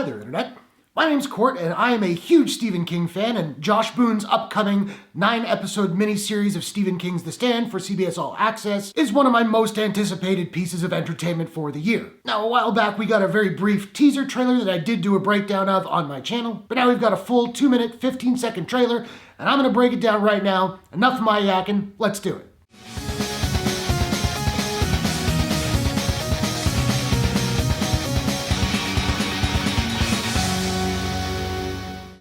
there, Internet. My name's Court, and I am a huge Stephen King fan, and Josh Boone's upcoming 9-episode miniseries of Stephen King's The Stand for CBS All Access is one of my most anticipated pieces of entertainment for the year. Now, a while back, we got a very brief teaser trailer that I did do a breakdown of on my channel, but now we've got a full 2-minute, 15-second trailer, and I'm going to break it down right now. Enough of my yakking, let's do it.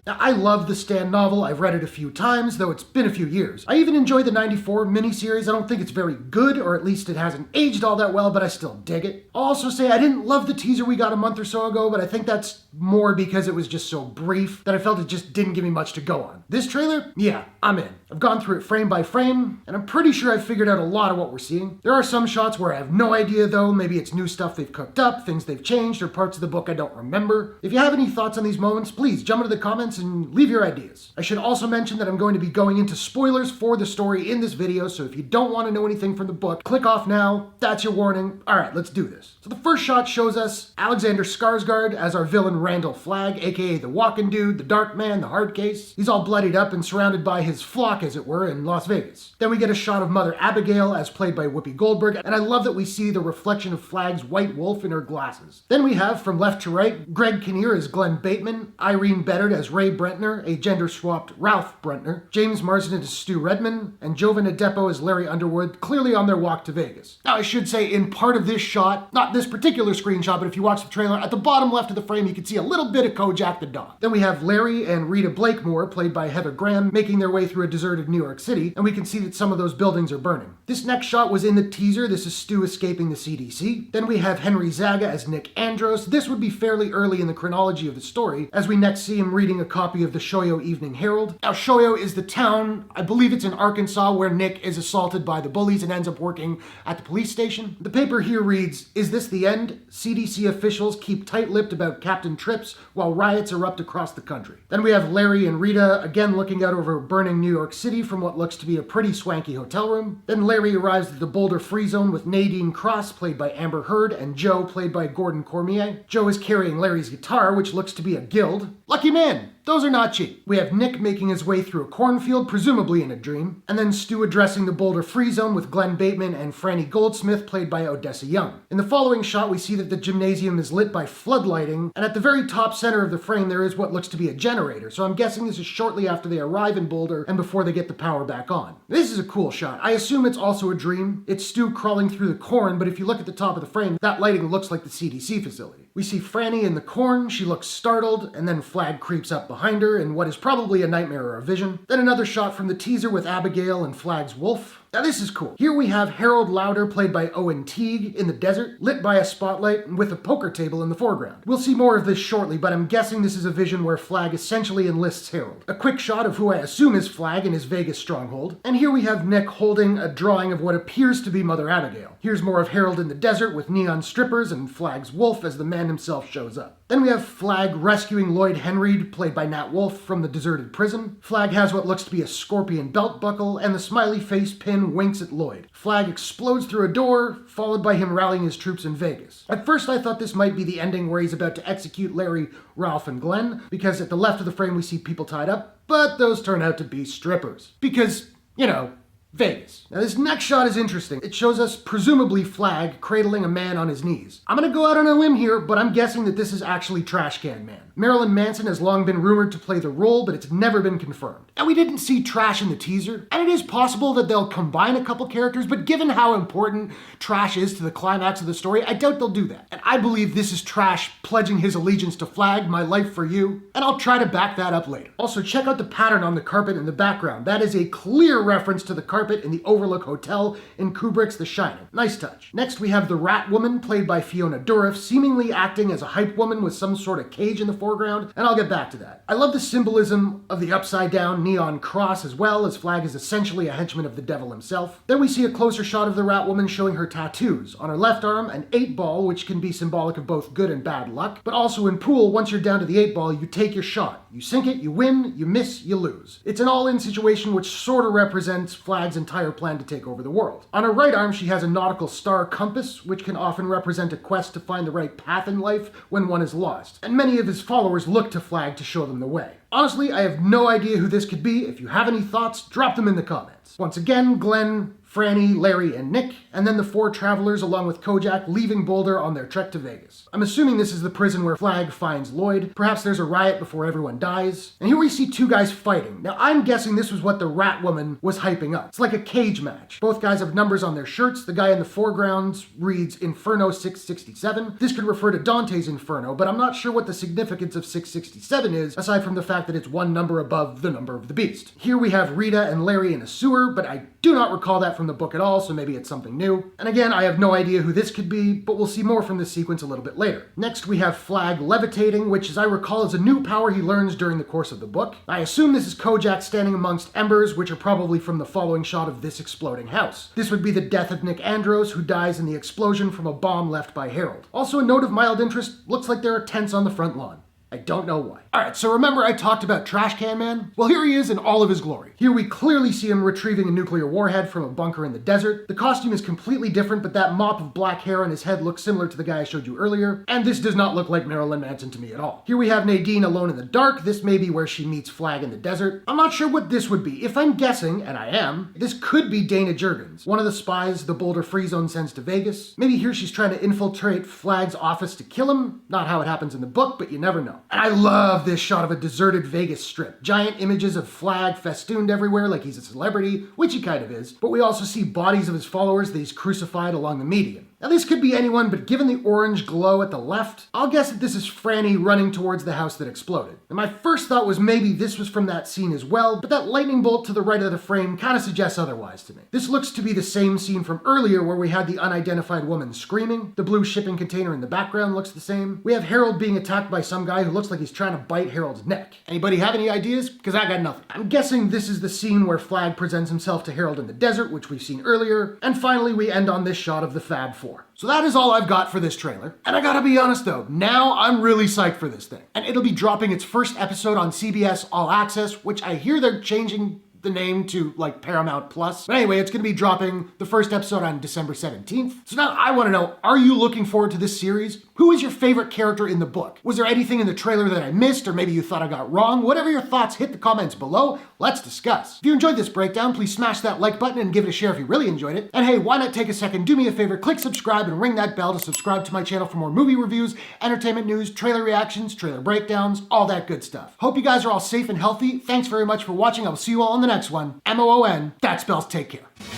Now, I love the Stand novel. I've read it a few times, though it's been a few years. I even enjoyed the 94 miniseries. I don't think it's very good, or at least it hasn't aged all that well, but I still dig it. I'll also say I didn't love the teaser we got a month or so ago, but I think that's more because it was just so brief that I felt it just didn't give me much to go on. This trailer? Yeah, I'm in. I've gone through it frame by frame, and I'm pretty sure I've figured out a lot of what we're seeing. There are some shots where I have no idea though. Maybe it's new stuff they've cooked up, things they've changed, or parts of the book I don't remember. If you have any thoughts on these moments, please jump into the comments and leave your ideas. I should also mention that I'm going to be going into spoilers for the story in this video, so if you don't want to know anything from the book, click off now. That's your warning. Alright, let's do this. So the first shot shows us Alexander Skarsgård as our villain Randall Flagg, aka the Walking Dude, the Dark Man, the Hard Case. He's all bloodied up and surrounded by his flock, as it were, in Las Vegas. Then we get a shot of Mother Abigail, as played by Whoopi Goldberg, and I love that we see the reflection of Flagg's white wolf in her glasses. Then we have, from left to right, Greg Kinnear as Glenn Bateman, Irene Beddard as Ray Brentner, a gender-swapped Ralph Brentner, James Marsden as Stu Redman, and Jovan Adepo as Larry Underwood, clearly on their walk to Vegas. Now, I should say, in part of this shot, not this particular screenshot, but if you watch the trailer, at the bottom left of the frame, you can see a little bit of Kojak the dog. Then we have Larry and Rita Blakemore, played by Heather Graham, making their way through a deserted New York City, and we can see that some of those buildings are burning. This next shot was in the teaser. This is Stu escaping the CDC. Then we have Henry Zaga as Nick Andros. This would be fairly early in the chronology of the story, as we next see him reading a copy of the Shoyo Evening Herald. Now, Shoyo is the town, I believe it's in Arkansas, where Nick is assaulted by the bullies and ends up working at the police station. The paper here reads, "Is this the end? CDC officials keep tight-lipped about Captain Trips while riots erupt across the country." Then we have Larry and Rita again looking out over burning New York City from what looks to be a pretty swanky hotel room. Then Larry arrives at the Boulder Free Zone with Nadine Cross, played by Amber Heard, and Joe, played by Gordon Cormier. Joe is carrying Larry's guitar, which looks to be a guild. Lucky man! Those are not cheap. We have Nick making his way through a cornfield, presumably in a dream, and then Stu addressing the Boulder Free Zone with Glenn Bateman and Franny Goldsmith, played by Odessa Young. In the following shot, we see that the gymnasium is lit by floodlighting, and at the very top center of the frame, there is what looks to be a generator, so I'm guessing this is shortly after they arrive in Boulder and before they get the power back on. This is a cool shot. I assume it's also a dream. It's Stu crawling through the corn, but if you look at the top of the frame, that lighting looks like the CDC facility. We see Franny in the corn. She looks startled, and then Flagg creeps up behind her in what is probably a nightmare or a vision. Then another shot from the teaser with Abigail and Flagg's wolf. Now this is cool. Here we have Harold Lauder, played by Owen Teague, in the desert, lit by a spotlight and with a poker table in the foreground. We'll see more of this shortly, but I'm guessing this is a vision where Flagg essentially enlists Harold. A quick shot of who I assume is Flagg in his Vegas stronghold. And here we have Nick holding a drawing of what appears to be Mother Abigail. Here's more of Harold in the desert with neon strippers and Flagg's wolf as the man himself shows up. Then we have Flagg rescuing Lloyd Henry, played by Nat Wolff, from the deserted prison. Flagg has what looks to be a scorpion belt buckle, and the smiley face pin winks at Lloyd. Flagg explodes through a door, followed by him rallying his troops in Vegas. At first I thought this might be the ending where he's about to execute Larry, Ralph, and Glenn, because at the left of the frame we see people tied up, but those turn out to be strippers. Because, you know, Vegas. Now this next shot is interesting. It shows us presumably Flagg cradling a man on his knees. I'm gonna go out on a limb here, but I'm guessing that this is actually Trash Can Man. Marilyn Manson has long been rumored to play the role, but it's never been confirmed. Now we didn't see Trash in the teaser, and it is possible that they'll combine a couple characters, but given how important Trash is to the climax of the story, I doubt they'll do that. And I believe this is Trash pledging his allegiance to Flagg, my life for you, and I'll try to back that up later. Also, check out the pattern on the carpet in the background. That is a clear reference to the carpet in the Overlook Hotel in Kubrick's The Shining. Nice touch. Next, we have the Rat Woman, played by Fiona Dourif, seemingly acting as a hype woman with some sort of cage in the foreground, and I'll get back to that. I love the symbolism of the upside-down neon cross as well, as Flagg is essentially a henchman of the devil himself. Then we see a closer shot of the Rat Woman showing her tattoos. On her left arm, an 8-ball, which can be symbolic of both good and bad luck, but also in pool, once you're down to the 8-ball, you take your shot. You sink it, you win, you miss, you lose. It's an all-in situation which sort of represents Flagg's Flag's entire plan to take over the world. On her right arm, she has a nautical star compass, which can often represent a quest to find the right path in life when one is lost, and many of his followers look to Flag to show them the way. Honestly, I have no idea who this could be. If you have any thoughts, drop them in the comments. Once again, Glenn, Franny, Larry, and Nick, and then the 4 travelers along with Kojak leaving Boulder on their trek to Vegas. I'm assuming this is the prison where Flag finds Lloyd. Perhaps there's a riot before everyone dies. And here we see 2 guys fighting. Now I'm guessing this was what the Rat Woman was hyping up. It's like a cage match. Both guys have numbers on their shirts. The guy in the foreground reads Inferno 667. This could refer to Dante's Inferno, but I'm not sure what the significance of 667 is, aside from the fact that it's 1 number above the number of the beast. Here we have Rita and Larry in a sewer, but I do not recall that from the book at all, so maybe it's something new. And again, I have no idea who this could be, but we'll see more from this sequence a little bit later. Next, we have Flag levitating, which as I recall is a new power he learns during the course of the book. I assume this is Kojak standing amongst embers, which are probably from the following shot of this exploding house. This would be the death of Nick Andros, who dies in the explosion from a bomb left by Harold. Also a note of mild interest, looks like there are tents on the front lawn. I don't know why. Alright, so remember I talked about Trash Can Man? Well, here he is in all of his glory. Here we clearly see him retrieving a nuclear warhead from a bunker in the desert. The costume is completely different, but that mop of black hair on his head looks similar to the guy I showed you earlier, and this does not look like Marilyn Manson to me at all. Here we have Nadine alone in the dark. This may be where she meets Flag in the desert. I'm not sure what this would be. If I'm guessing, and I am, this could be Dana Jurgens, one of the spies the Boulder Free Zone sends to Vegas. Maybe here she's trying to infiltrate Flag's office to kill him. Not how it happens in the book, but you never know. And I love this shot of a deserted Vegas strip. Giant images of Flag festooned everywhere like he's a celebrity, which he kind of is, but we also see bodies of his followers that he's crucified along the median. Now this could be anyone, but given the orange glow at the left, I'll guess that this is Franny running towards the house that exploded. And my first thought was maybe this was from that scene as well, but that lightning bolt to the right of the frame kind of suggests otherwise to me. This looks to be the same scene from earlier where we had the unidentified woman screaming. The blue shipping container in the background looks the same. We have Harold being attacked by some guy who looks like he's trying to bite Harold's neck. Anybody have any ideas? Because I got nothing. I'm guessing this is the scene where Flag presents himself to Harold in the desert, which we've seen earlier. And finally, we end on this shot of the Fab Four. So that is all I've got for this trailer. And I gotta be honest though, now I'm really psyched for this thing. And it'll be dropping its first episode on CBS All Access, which I hear they're changing the name to like Paramount Plus. But anyway, it's gonna be dropping the first episode on December 17th. So now I wanna know, are you looking forward to this series? Who is your favorite character in the book? Was there anything in the trailer that I missed, or maybe you thought I got wrong? Whatever your thoughts, hit the comments below. Let's discuss. If you enjoyed this breakdown, please smash that like button and give it a share if you really enjoyed it. And hey, why not take a second, do me a favor, click subscribe and ring that bell to subscribe to my channel for more movie reviews, entertainment news, trailer reactions, trailer breakdowns, all that good stuff. Hope you guys are all safe and healthy. Thanks very much for watching. I will see you all on the next one. MOON, that spells take care.